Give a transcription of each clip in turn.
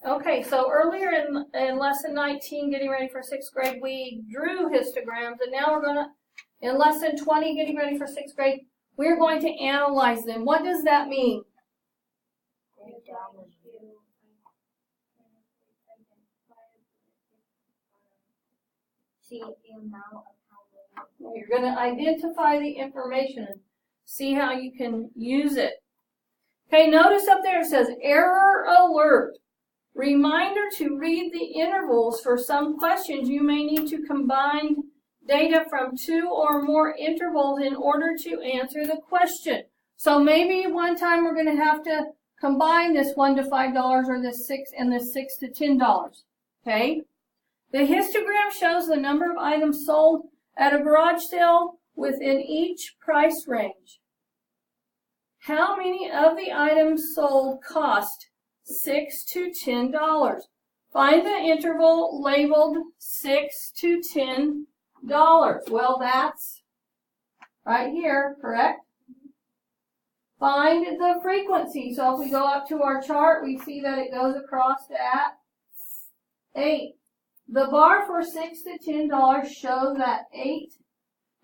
Okay, so earlier in lesson 19, getting ready for 6th grade, we drew histograms, and now we're going to, in lesson 20, getting ready for 6th grade, we're going to analyze them. What does that mean? You're going to identify the information and see how you can use it. Okay, notice up there it says error alert. Reminder to read the intervals. For some questions, you may need to combine data from 2 or more intervals in order to answer the question. So maybe one time we're going to have to combine this $1 to $5 or this $6 and this $6 to $10. Okay? The histogram shows the number of items sold at a garage sale within each price range. How many of the items sold cost $6 to $10? Find the interval labeled $6 to $10. Well, that's right here, correct? Find the frequency. So if we go up to our chart, we see that it goes across at 8. The bar for $6 to $10 shows that 8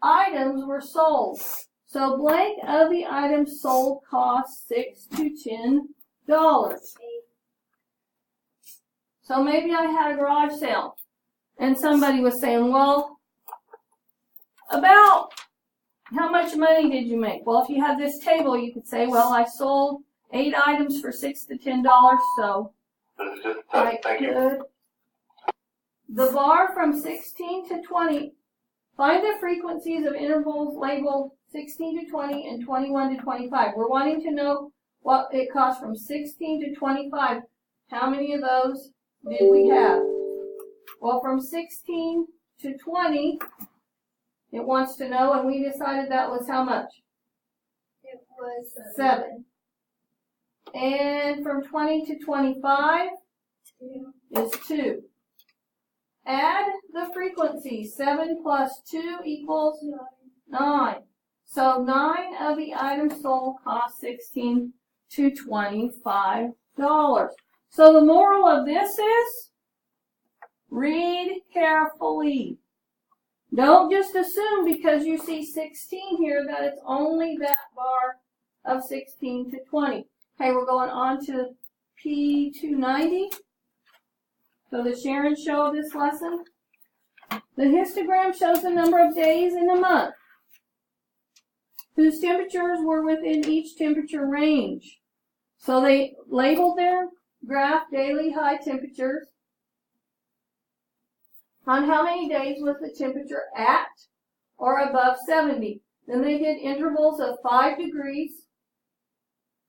items were sold. So blank of the items sold cost $6 to $10. So maybe I had a garage sale and somebody was saying, well, about how much money did you make? Well, if you have this table, you could say, well, I sold 8 items for $6 to $10, so I could. The bar from 16 to 20, find the frequencies of intervals labeled 16 to 20 and 21 to 25. We're wanting to know what it costs from 16 to 25. How many of those did we have? Well, from 16 to 20, it wants to know, and we decided that was how much? It was 7. And from 20 to 25 is 2. Add the frequency. 7 plus 2 equals 9. So 9 of the items sold cost $16 to $25. So the moral of this is, read carefully. Don't just assume because you see 16 here that it's only that bar of 16 to 20. Okay, we're going on to P290. So the Sharon show of this lesson. The histogram shows the number of days in a month whose temperatures were within each temperature range. So they labeled their graph daily high temperatures. On how many days was the temperature at or above 70? Then they did intervals of 5 degrees,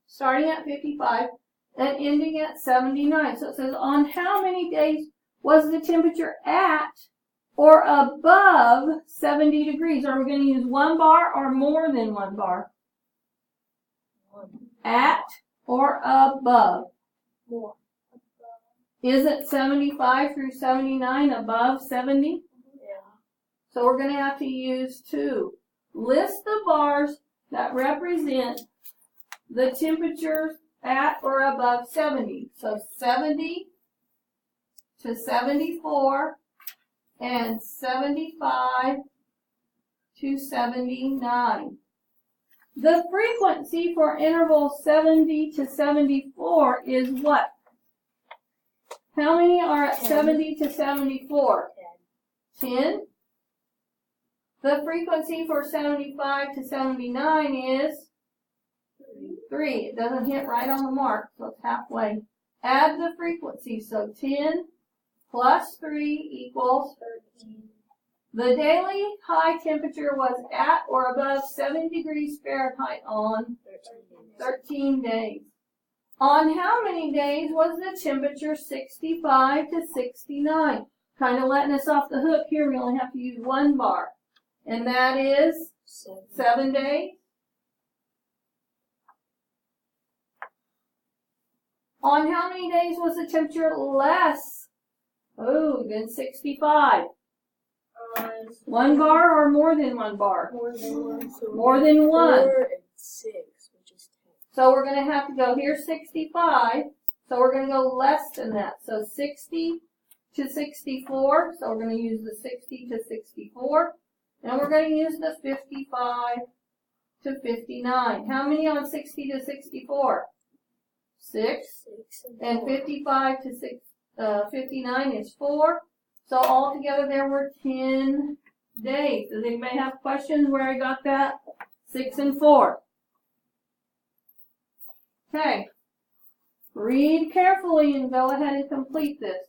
starting at 55 and ending at 79. So it says, on how many days was the temperature at or above 70 degrees? Are we going to use 1 bar or more than 1 bar? At or above? more. Isn't 75 through 79 above 70? Yeah. So we're going to have to use 2. List the bars that represent the temperatures at or above 70. So 70 to 74 and 75 to 79. The frequency for interval 70 to 74 is what? How many are at 70 to 74? 10. The frequency for 75 to 79 is 3. It doesn't hit right on the mark, so it's halfway. Add the frequency, so 10 plus 3 equals 13. The daily high temperature was at or above 70 degrees Fahrenheit on 13 days. On how many days was the temperature 65 to 69? Kind of letting us off the hook here. We only have to use 1 bar. And that is 7 days. On how many days was the temperature less than 65? 1 bar or more than 1 bar? More than 1. So More than 1. 4 and 6, which is 10. So we're going to have to go here 65 So we're going to go less than that. So 60 to 64. So we're going to use the 60 to 64. And we're going to use the 55 to 59. How many on 60 to 64? 6. 6 And 4. 55 to 59 is 4. So altogether there were 10 days. Does anybody have questions where I got that? 6 and 4. Okay. Read carefully and go ahead and complete this.